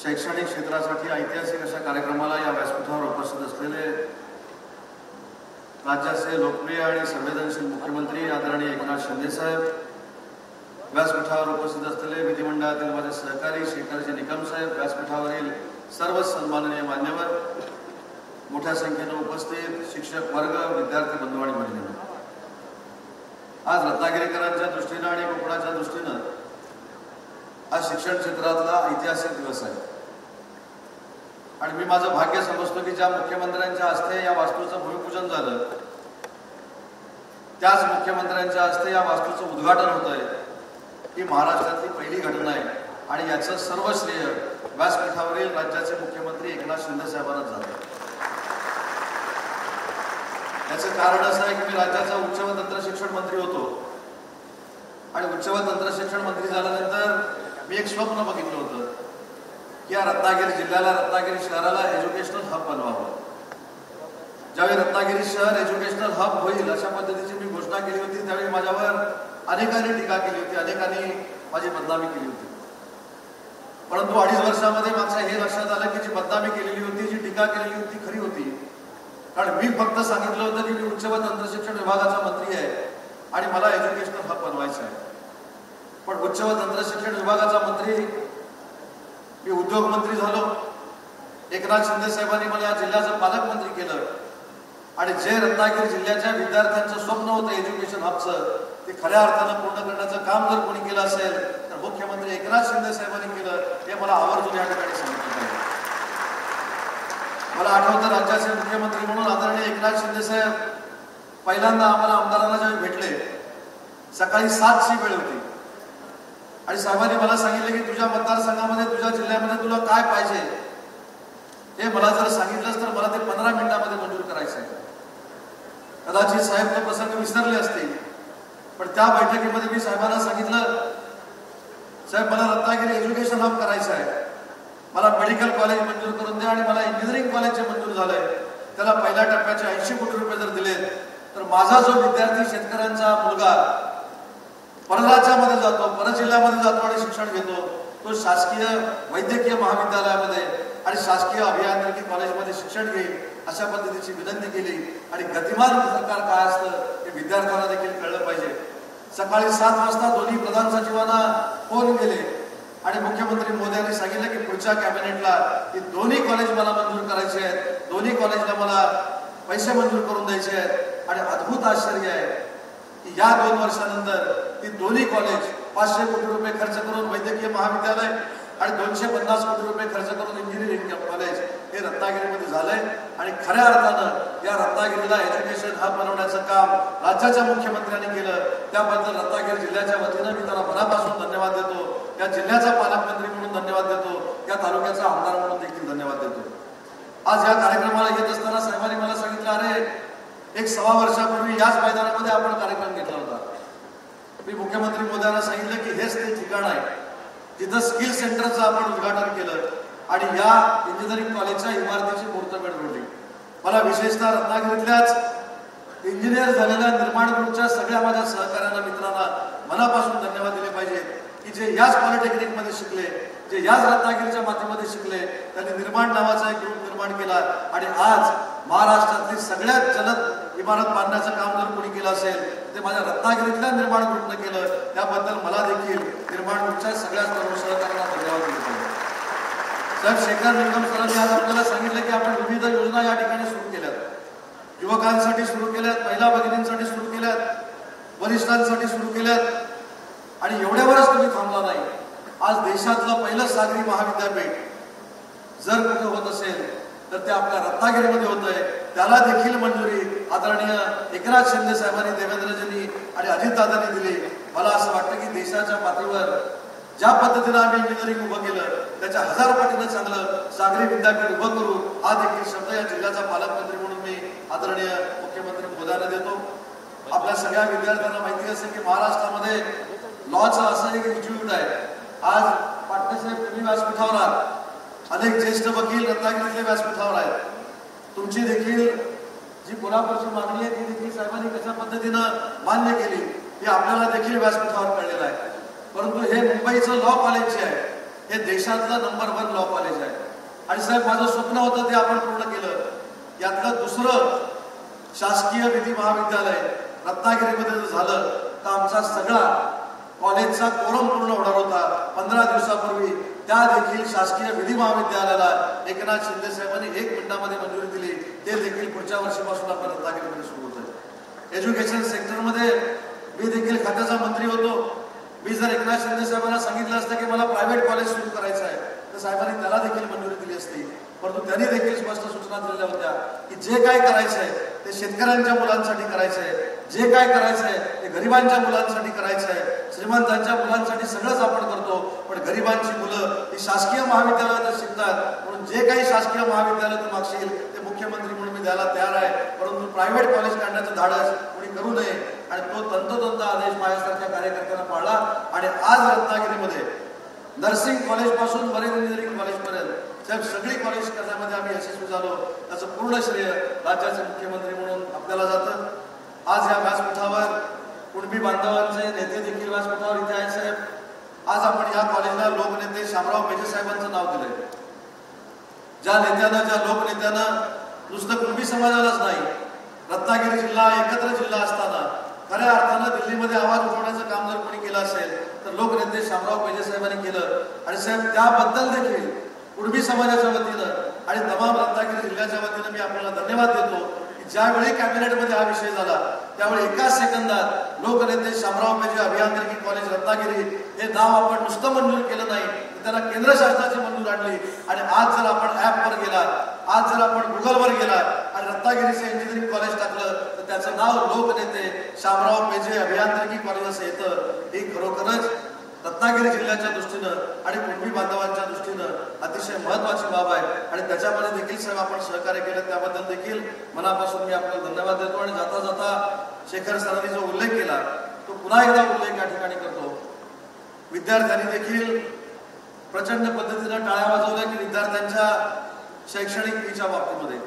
शैक्षणिक क्षेत्रासाठी ऐतिहासिक अशा कार्यक्रमाला या व्यासपीठावर उपस्थित असलेले राज्याचे लोकप्रिय आणि संवेदनशील मुख्यमंत्री आदरणीय एकनाथ शिंदे साहेब, व्यासपीठावर उपस्थित असलेले विधिमंडळातील माझे सहकारी शेखरजी निकम साहेब, व्यासपीठावरील सर्व सन्माननीय मान्यवर, मोठ्या संख्येने उपस्थित शिक्षक वर्ग, विद्यार्थी बंधू आणि भगिनींनो, आज रत्नागिरीकरांच्या दृष्टीनं आणि कोकणाच्या दृष्टीनं आज शिक्षण क्षेत्रातला ऐतिहासिक दिवस आहे आणि मी माझं भाग्य समजतो की ज्या मुख्यमंत्र्यांच्या हस्ते या वास्तूचं भूमिपूजन झालं त्याच मुख्यमंत्र्यांच्या हस्ते या वास्तूचं उद्घाटन होत आहे ही महाराष्ट्रातली पहिली घटना आहे आणि याचं सर्व श्रेय व्यासपीठावरील राज्याचे मुख्यमंत्री एकनाथ शिंदे साहेबांनाच झालं। याचं कारण असं आहे की मी राज्याचा उच्च व तंत्र शिक्षण मंत्री होतो आणि उच्च व तंत्र शिक्षण मंत्री झाल्यानंतर मी एक स्वप्न बघितलं होतं की या रत्नागिरी जिल्ह्याला, रत्नागिरी शहराला एज्युकेशनल हब बनवावं। ज्यावेळी रत्नागिरी शहर एज्युकेशनल हब होईल अशा पद्धतीची मी घोषणा केली होती त्यावेळी माझ्यावर अनेकांनी टीका केली होती, अनेकांनी माझी बदनामी केली होती, परंतु 2.5 वर्षामध्ये माझ्या हे लक्षात आलं की जी बदनामी केलेली होती, जी टीका केलेली होती खरी होती। कारण मी फक्त सांगितलं होतं की मी उच्च व तंत्र शिक्षण विभागाचा मंत्री आहे आणि मला एज्युकेशनल हब बनवायचं आहे, पण उच्च व तंत्र शिक्षण विभागाचा मंत्री मी उद्योग मंत्री झालो। एकनाथ शिंदे साहेबांनी मला या जिल्ह्याचं पालकमंत्री केलं आणि जे रत्नागिरी जिल्ह्याच्या विद्यार्थ्यांचं स्वप्न होतं एज्युकेशन हबचं ते खऱ्या अर्थानं पूर्ण करण्याचं काम जर कोणी केलं असेल तर मुख्यमंत्री एकनाथ शिंदे साहेबांनी केलं हे मला आवर्जून या ठिकाणी सांगितलं आहे। मला आठवतं राज्याचे मुख्यमंत्री म्हणून आदरणीय एकनाथ शिंदे साहेब पहिल्यांदा आम्हाला आमदारांना ज्यावेळी भेटले सकाळी 7ची वेळ होती आणि साहेबांनी मला सांगितलं की तुझ्या मतदारसंघामध्ये, तुझ्या जिल्ह्यामध्ये तुला काय पाहिजे हे मला जर सांगितलंच तर मला ते 15 मिनिटांमध्ये मंजूर करायचं आहे। कदाचित साहेब तो प्रसंग विसरले असतील, पण त्या बैठकीमध्ये मी साहेबांना सांगितलं, साहेब मला रत्नागिरी एज्युकेशन हब करायचं आहे, मला मेडिकल कॉलेज मंजूर करून द्या आणि मला इंजिनिअरिंग कॉलेज जे मंजूर झालंय त्याला पहिल्या टप्प्याचे 80 कोटी रुपये जर दिले तर माझा जो विद्यार्थी, शेतकऱ्यांचा मुलगा परराज्यामध्ये जातो, परजिल्ह्यामध्ये जातो आणि शिक्षण घेतो तो शासकीय वैद्यकीय महाविद्यालयामध्ये आणि शासकीय अभियांत्रिकी कॉलेजमध्ये शिक्षण घेईल अशा पद्धतीची विनंती केली आणि गतिमान सरकार काय असतं हे विद्यार्थ्यांना देखील कळलं पाहिजे। सकाळी 7 वाजता दोन्ही प्रधान सचिवांना फोन केले आणि मुख्यमंत्री मोदयांनी सांगितलं की पुढच्या कॅबिनेटला ही दोन्ही कॉलेज मला मंजूर करायचे आहेत, दोन्ही कॉलेजला मला पैसे मंजूर करून द्यायचे आहेत आणि अद्भुत आश्चर्य आहे की या 2 वर्षानंतर ती दोन्ही कॉलेज 500 कोटी रुपये खर्च करून वैद्यकीय महाविद्यालय आणि 250 कोटी रुपये खर्च करून इंजिनिअरिंग कॉलेज हे रत्नागिरीमध्ये झालंय आणि खऱ्या अर्थानं या रत्नागिरीला एज्युकेशन हब बनवण्याचं काम राज्याच्या मुख्यमंत्र्यांनी केलं त्याबद्दल रत्नागिरी जिल्ह्याच्या वतीनं मी त्यांना मनापासून धन्यवाद देतो, या जिल्ह्याचा पालकमंत्री म्हणून धन्यवाद देतो, या तालुक्याचा आमदार म्हणून देखील धन्यवाद देतो। आज या कार्यक्रमाला येत असताना साहेबांनी मला सांगितलं, अरे 1.25 वर्षापूर्वी याच मैदानामध्ये आपण कार्यक्रम घेतला होता। मी मुख्यमंत्री मोदयांना सांगितलं की हेच ते ठिकाण आहे जिथं स्किल सेंटरचं आपण उद्घाटन केलं आणि या इंजिनिअरिंग कॉलेजच्या इमारतीची मुहूर्तमेढ रोवली। मला विशेषतः रत्नागिरीतल्याच इंजिनियर झालेल्या निर्माण ग्रुपच्या सगळ्या माझ्या सहकाऱ्यांना, मित्रांना मनापासून धन्यवाद दिले पाहिजे की जे याच पॉलिटेक्निकमध्ये शिकले, जे याच रत्नागिरीच्या मातीमध्ये शिकले, त्यांनी निर्माण नावाचा एक ग्रुप निर्माण केला आणि आज महाराष्ट्रातली सगळ्यात जलद इमारत बांधण्याचं काम जर कोणी केलं असेल ते माझ्या रत्नागिरीतल्या निर्माण ग्रुपनं केलं, त्याबद्दल मला देखील निर्माण ग्रुपच्या सगळ्या सर्व सहकाऱ्यांना धन्यवाद दिले पाहिजे। साहेब, शेखर निकम सरांनी आज आपल्याला सांगितलं की आपण विविध योजना या ठिकाणी सुरू केल्यात, युवकांसाठी सुरू केल्यात, महिला भगिनींसाठी सुरू केल्यात, वरिष्ठांसाठी सुरू केल्यात आणि एवढ्यावरच तुम्ही थांबला नाही। आज देशातलं पहिलं सागरी महाविद्यापीठ जर कुठे होत असेल तर ते आपल्या रत्नागिरीमध्ये होत आहे, त्याला देखील मंजुरी आदरणीय एकनाथ शिंदे साहेबांनी, देवेंद्रजींनी आणि अजितदादांनी दिली। मला असं वाटतं की देशाच्या पातळीवर ज्या पद्धतीनं आम्ही इंजिनिअरिंग उभं केलं त्याच्या 1000 पटीनं चांगलं सागरी विद्यापीठ उभं करू हा देखील शब्द या जिल्ह्याचा पालकमंत्री म्हणून मी आदरणीय मुख्यमंत्री मोदयांना देतो। आपल्या सगळ्या विद्यार्थ्यांना माहिती असेल की महाराष्ट्रामध्ये लॉचं असं एक इन्स्टिट्यूट आहे। आज पाटणेसाहेब तुम्ही व्यासपीठावर आहात, अनेक ज्येष्ठ वकील रत्नागिरीतले व्यासपीठावर आहेत, तुमची देखील जी कोल्हापूरची मागणी आहे ती देखील साहेबांनी कशा पद्धतीनं मान्य केली हे आपल्याला देखील व्यासपीठावर कळलेलं आहे। परंतु हे मुंबईचं लॉ कॉलेज जे आहे हे देशातलं नंबर 1 लॉ कॉलेज आणि साहेब माझं स्वप्न होतं ते आपण पूर्ण केलं. यातलं दुसरं शासकीय विधी महाविद्यालय रत्नागिरीमध्ये जर झालं तर आमचा सगळा कॉलेजचा कोरम पूर्ण होणार होता. 15 दिवसापूर्वी त्या देखील शासकीय विधी महाविद्यालयाला एकनाथ शिंदे साहेबांनी 1 मिनिटामध्ये मंजुरी दिली. ते देखील पुढच्या वर्षीपासून आपण रत्नागिरीमध्ये सुरू होत आहे. एज्युकेशन सेक्टरमध्ये मी देखील खात्याचा मंत्री होतो. मी जर एकनाथ शिंदे साहेबांना सांगितलं असतं की मला प्रायव्हेट कॉलेज सुरू करायचं आहे तर साहेबांनी त्याला देखील मंजुरी दिली असती. परंतु त्यांनी देखील स्पष्ट सूचना दिलेल्या होत्या की जे काय करायचं आहे ते शेतकऱ्यांच्या मुलांसाठी करायचं आहे, जे काय करायचं आहे ते गरिबांच्या मुलांसाठी करायचं आहे. श्रीमंतांच्या मुलांसाठी सगळंच आपण करतो, पण गरिबांची मुलं ही शासकीय महाविद्यालयात शिकतात. म्हणून जे काही शासकीय महाविद्यालयातून मागशील ते मुख्यमंत्री म्हणून मी द्यायला तयार आहे. परंतु प्रायव्हेट कॉलेज काढण्याचं धाडस कोणी करू नये. आणि तो तंतोतंत आदेश माझ्यासारख्या कार्यकर्त्यांना पाळला. आणि आज रत्नागिरीमध्ये नर्सिंग कॉलेज पासून मरीन इंजिनिअरिंग कॉलेजपर्यंत साहेब सगळी कॉलेज करण्यामध्ये आम्ही यशस्वी झालो. त्याचं पूर्ण श्रेय राज्याचे मुख्यमंत्री म्हणून आपल्याला जातं. आज या व्यासपीठावर कुणबी बांधवांचे नेते देखील व्यासपीठावर इथे आहेत साहेब. आज आपण या कॉलेजला लोकनेते शामराव पेजे साहेबांचं नाव दिलंय. ज्या नेत्यानं, ज्या लोकनेत्यानं नुसतं कुणबी समाजालाच नाही, रत्नागिरी जिल्हा एकत्र जिल्हा असताना खऱ्या अर्थानं दिल्लीमध्ये आवाज उठवण्याचं काम जर कोणी केलं असेल तर लोकनेते शामराव पेजे साहेबांनी केलं. आणि साहेब त्याबद्दल देखील कुणबी समाजाच्या वतीनं आणि तमाम रत्नागिरी जिल्ह्याच्या वतीनं मी आपल्याला धन्यवाद देतो की ज्यावेळी कॅबिनेटमध्ये हा विषय झाला त्यावेळी एकाच सेकंदात लोकनेते शामराव पेजे अभियांत्रिकी कॉलेज रत्नागिरी हे नाव आपण नुसतं मंजूर केलं नाही, त्याला केंद्र शासनाची मंजूर आणली. आणि आज जर आपण ऍपवर गेला, आज जर आपण गुगलवर गेला आणि रत्नागिरीचे इंजिनिअरिंग कॉलेज टाकलं तर त्याचं नाव लोकनेते शामराव पेजे अभियांत्रिकी कॉलेज असं येतं. ही खरोखरच रत्नागिरी जिल्ह्याच्या दृष्टीनं आणि कुणबी बांधवांच्या दृष्टीनं अतिशय महत्वाची बाब आहे. आणि त्याच्यामध्ये देखील साहेब आपण सहकार्य केलं त्याबद्दल देखील मनापासून मी आपल्याला धन्यवाद देतो. आणि जाता जाता शेखर सरांनी जो उल्लेख केला तो पुन्हा एकदा उल्लेख या ठिकाणी करतो. विद्यार्थ्यांनी देखील प्रचंड पद्धतीनं टाळ्या वाजवल्या की विद्यार्थ्यांच्या शैक्षणिक फीच्या बाबतीमध्ये.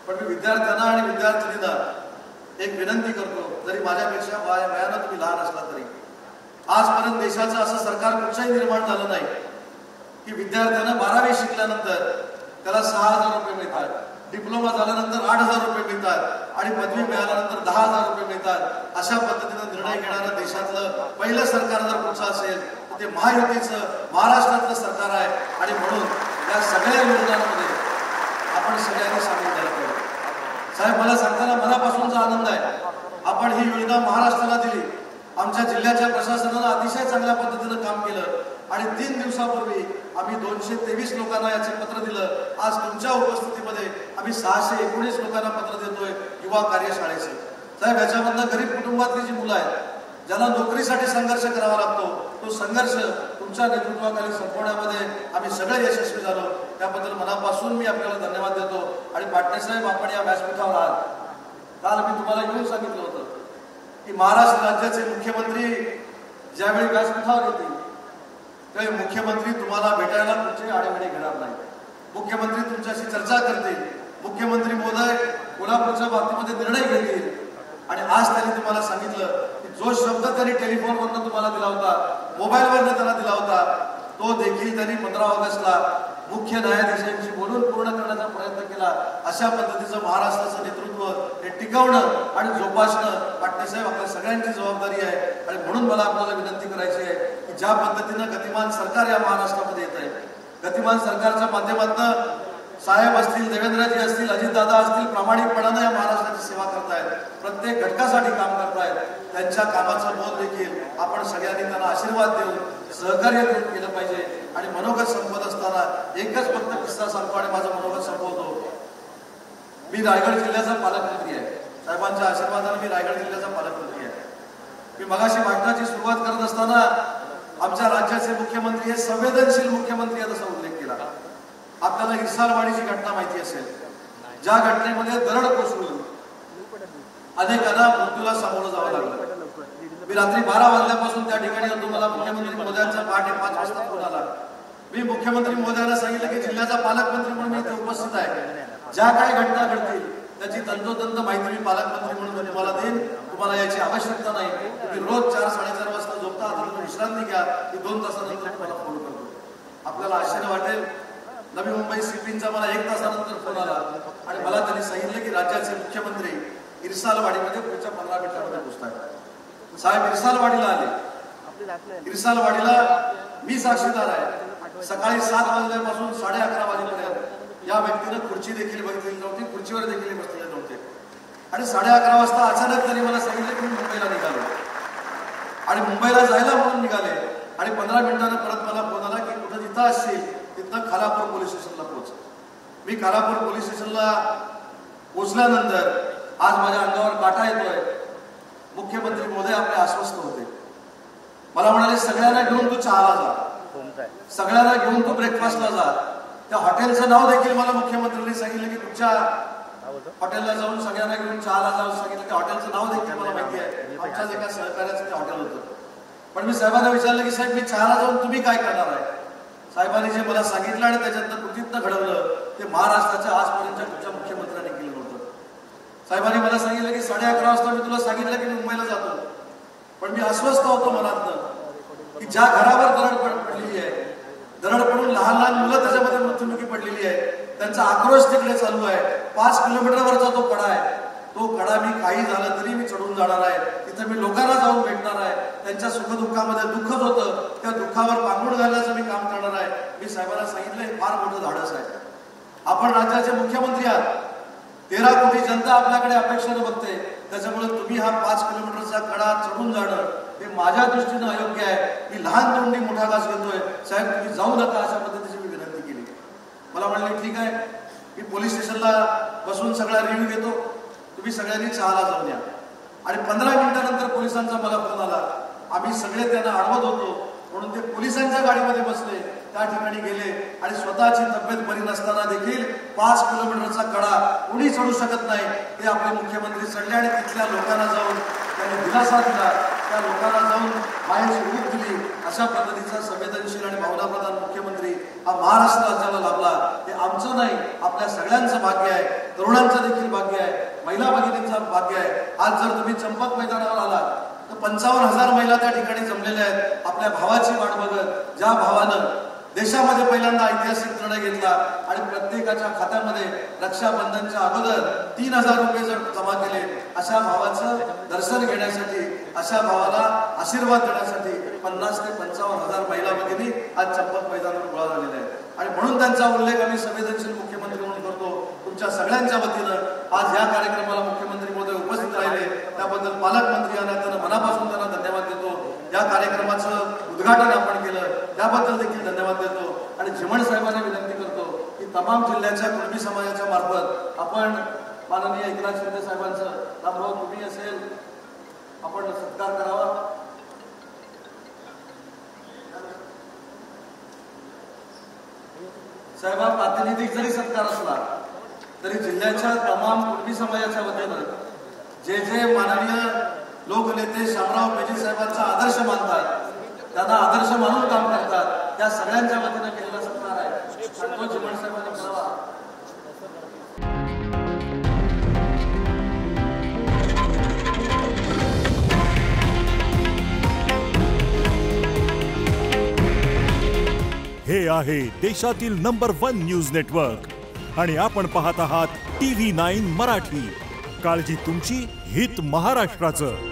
पण मी विद्यार्थ्यांना आणि विद्यार्थिनींना एक विनंती करतो, जरी माझ्यापेक्षा वयानं तुम्ही लहान असला तरी आजपर्यंत देशाचं असं सरकार कुठचंही निर्माण झालं नाही की विद्यार्थ्यांना 12वी शिकल्यानंतर त्याला 6,000 रुपये मिळतात, डिप्लोमा झाल्यानंतर 8,000 रुपये मिळतात आणि पदवी मिळाल्यानंतर 10,000 रुपये मिळतात. अशा पद्धतीनं निर्णय घेणारं देशातलं पहिलं सरकार जर कुठचं असेल तर ते महायुतीचं महाराष्ट्रातलं सरकार आहे. आणि म्हणून या सगळ्या योजनांमध्ये आपण सगळ्यांनी सामील झालं पाहिजे. साहेब मला सांगताना मनापासूनचा आनंद आहे. आपण ही योजना महाराष्ट्राला दिली. आमच्या जिल्ह्याच्या प्रशासनानं अतिशय चांगल्या पद्धतीनं काम केलं. आणि 3 दिवसापूर्वी आम्ही 223 लोकांना याचे पत्र दिलं. आज तुमच्या उपस्थितीमध्ये आम्ही 619 लोकांना पत्र देतोय युवा कार्यशाळेचे. साहेब याच्यामधनं गरीब कुटुंबातली जी मुलं आहेत ज्यांना नोकरीसाठी संघर्ष करावा लागतो तो संघर्ष तुमच्या नेतृत्वाखाली संपवण्यामध्ये आम्ही सगळे यशस्वी झालो. त्याबद्दल मनापासून मी आपल्याला धन्यवाद देतो. आणि पाटणे साहेब आपण या व्यासपीठावर आहात. काल मी तुम्हाला येऊन सांगितलं होतं की महाराष्ट्र राज्याचे मुख्यमंत्री ज्यावेळी व्यासपीठावर येतील त्यावेळी मुख्यमंत्री तुम्हाला भेटायला कुठचे आडेवेडे घेणार नाही. मुख्यमंत्री तुमच्याशी चर्चा करतील. मुख्यमंत्री महोदय कोल्हापूरच्या बाबतीमध्ये निर्णय घेतील. आणि आज त्यांनी तुम्हाला सांगितलं की जो शब्द त्यांनी टेलिफोनवरनं तुम्हाला दिला होता, मोबाईलवरनं त्यांना दिला होता, तो देखील त्यांनी 15 ऑगस्टला मुख्य न्यायाधीशांशी बोलून पूर्ण करण्याचा प्रयत्न केला. अशा पद्धतीचं महाराष्ट्राचं नेतृत्व हे टिकवणं आणि जोपासणं पाटणेसाहेब आपल्या सगळ्यांची जबाबदारी आहे. आणि म्हणून मला आपल्याला विनंती करायची आहे की ज्या पद्धतीनं गतिमान सरकार या महाराष्ट्रामध्ये येत आहे, गतिमान सरकारच्या माध्यमातून साहेब असतील, देवेंद्रजी असतील, अजितदादा असतील प्रामाणिकपणानं या महाराष्ट्राची सेवा करतायत, प्रत्येक घटकासाठी काम करतायत. त्यांच्या कामाचं मोल देखील आपण सगळ्यांनी त्यांना आशीर्वाद देऊन सहकार्य देऊन केलं पाहिजे. आणि मनोगत संपत असताना एकच फक्त किस्सा सांगतो आणि माझं मनोगत संपवतो. मी रायगड जिल्ह्याचा पालकमंत्री आहे. साहेबांच्या आशीर्वादाने मी रायगड जिल्ह्याचा पालकमंत्री आहे. मी मगाशी भाषणाची सुरुवात करत असताना आमच्या राज्याचे मुख्यमंत्री हे संवेदनशील मुख्यमंत्री आहेत असा उल्लेख केला. आपल्याला इरसालवाडीची घटना माहिती असेल, ज्या घटनेमध्ये दरड कोसळून अनेकांना मृत्यूला सामोरं जावं लागलं. मी रात्री 12 वाजल्यापासून त्या ठिकाणी होतो. मला मुख्यमंत्री महोदयांचा पहाटे 5 वाजता फोन आला. मी मुख्यमंत्री महोदयांना सांगितलं की जिल्ह्याचा पालकमंत्री म्हणून मी इथे उपस्थित आहे. ज्या काही घटना घडतील त्याची तंतोतंत माहिती मी पालकमंत्री म्हणून तुम्हाला देईन. तुम्हाला याची आवश्यकता नाही. तुम्ही रोज 4-4:30 वाजता झोपता, विश्रांती घ्या. मी 2 तासानंतर तुम्हाला फोन करतो. आपल्याला आश्चर्य वाटेल, नवी मुंबई सकाळी सिपिनचा मला 1 तासानंतर फोन आला आणि मला त्यांनी सांगितलं की राज्याचे मुख्यमंत्री इरसालवाडीमध्ये पुढच्या 15 मिनिटांमध्ये पोहोचतात. साहेब इरसालवाडीला आले. इरसालवाडीला मी साक्षीदार आहे. सकाळी 7 वाजल्यापासून 11:30 वाजेपर्यंत या व्यक्तीनं खुर्ची देखील बघितलेली नव्हती, खुर्चीवर देखील बसलेले नव्हते. आणि 11:30 वाजता अचानक त्यांनी मला सांगितलं की मी मुंबईला निघालो आणि मुंबईला जायला म्हणून निघाले. आणि 15 मिनिटांनी परत मला फोन आला की कुठं जिथं असतील तिथं खालापूर पोलीस स्टेशनला पोहोच. मी खालापूर पोलीस स्टेशनला पोहोचल्यानंतर आज माझ्या अंगावर काटा येतोय. मुख्यमंत्री महोदय आपले आश्वस्त होते. मला म्हणाले सगळ्यांना घेऊन तू चहाला जा, सगळ्यांना घेऊन तू ब्रेकफास्टला जा. त्या हॉटेलचं नाव देखील मला मुख्यमंत्र्यांनी सांगितलं की तुमच्या हॉटेलला जाऊन सगळ्यांना घेऊन चहाला जाऊन सांगितलं. त्या हॉटेलचं नाव देखील मला माहिती आहे. आमच्याच एका सहकार्याचं ते हॉटेल होतं. पण मी साहेबांना विचारलं की साहेब मी चहाला जाऊन तुम्ही काय करणार आहे. साहेबांनी जे मला सांगितलं आणि त्याच्यातनं कृतीतनं घडवलं ते महाराष्ट्राच्या आजपर्यंतच्या कुठच्या मुख्यमंत्र्यांनी केलं नव्हतं. साहेबांनी मला सांगितलं की 11:30 वाजता मी तुला सांगितलं की मी मुंबईला जातो. पण मी अस्वस्थ होतो मनातनं की ज्या घरावर दरड पडलेली आहे, दरड पडून लहान लहान मुलं त्याच्यामध्ये मृत्युमुखी पडलेली आहे, त्यांचा आक्रोश तिकडे चालू आहे. 5 किलोमीटरवरचा तो कडा आहे. तो कडा मी काही झालं तरी मी चढून जाणार आहे. तिथं मी लोकांना जाऊन भेटणार आहे. त्यांच्या सुखदुःखामध्ये दुःखच होतं, त्या दुःखावर पांघरुण घालण्याचं मी काम करणार आहे. मी साहेबांना सांगितलं हे फार मोठं धाडस आहे. आपण राज्याचे मुख्यमंत्री आहात. 13 कोटी जनता आपल्याकडे अपेक्षेनं बघते. त्याच्यामुळे तुम्ही हा 5 किलोमीटरचा कडा चढून जाणं हे माझ्या दृष्टीनं अयोग्य आहे. मी लहान तोंडी मोठा घास घेतोय. साहेब तुम्ही जाऊ नका अशा पद्धतीची मी विनंती केली. मला म्हणले ठीक आहे, मी पोलीस स्टेशनला बसून सगळा रिव्ह्यू घेतो, तुम्ही सगळ्यांनी चहाला जाऊन या. आणि 15 मिनिटानंतर पोलिसांचा मला फोन आला. आम्ही सगळे त्यांना अडवत होतो म्हणून ते पोलिसांच्या गाडीमध्ये बसले, त्या ठिकाणी गेले आणि स्वतःची तब्येत बरी नसताना देखील 5 किलोमीटरचा कडा कोणी चढू शकत नाही ते आपले मुख्यमंत्री चढले. आणि तिथल्या लोकांना जाऊन त्यांनी दिलासा दिला, त्या लोकांना जाऊन मायेची रूप दिली. अशा पद्धतीचा संवेदनशील आणि भावनाप्रधान मुख्यमंत्री हा महाराष्ट्र राज्याला लाभला. ते आमचं नाही, आपल्या सगळ्यांचं भाग्य आहे. तरुणांचं देखील भाग्य आहे, महिला भगिनींचं भाग्य आहे. आज जर तुम्ही चंपक मैदानावर आलात तर 55,000 महिला त्या ठिकाणी जमलेल्या आहेत आपल्या भावाची वाट बघत. ज्या भावानं देशामध्ये पहिल्यांदा ऐतिहासिक निर्णय घेतला आणि प्रत्येकाच्या खात्यामध्ये रक्षाबंधनच्या अगोदर 3,000 रुपये जर जमा केले, अशा भावाचं दर्शन घेण्यासाठी, अशा भावाला आशीर्वाद देण्यासाठी 50,000 ते 55,000 महिला भगिनी आज चंपक मैदानावर गोळा झालेल्या आहेत. आणि म्हणून त्यांचा उल्लेख आम्ही संवेदनशील मुख्यमंत्री म्हणून करतो. तुमच्या सगळ्यांच्या वतीनं आज या कार्यक्रमाला मुख्यमंत्री महोदय उपस्थित राहिले त्याबद्दल पालकमंत्री यांना मनापासून त्यांना धन्यवाद देतो. या कार्यक्रमाचं उद्घाटन आपण केलं त्याबद्दल देखील धन्यवाद देतो. आणि झिमण साहेबांना विनंती करतो की तमाम जिल्ह्याच्या कुणबी समाजाच्या मार्फत आपण माननीय एकनाथ शिंदे साहेबांचं रामभाऊ तुम्ही असेल आपण सत्कार करावा. साहेब प्रातिनिधिक जरी सत्कार असला तरी जिल्ह्याच्या तमाम कुणबी समाजाच्या वतीनं जे जे माननीय लोकनेते शामराव पेजी साहेबांचा आदर्श मानतात, त्यांना आदर्श मानून काम करतात, त्या सगळ्यांच्या वतीनं केलेला सत्कार आहे. सांगतो झिमण साहेबांनी करावा. हे आहे देशातील नंबर 1 न्यूज नेटवर्क आणि आपण पाहत आहात TV9 मराठी. काळजी तुमची, हित महाराष्ट्राचं.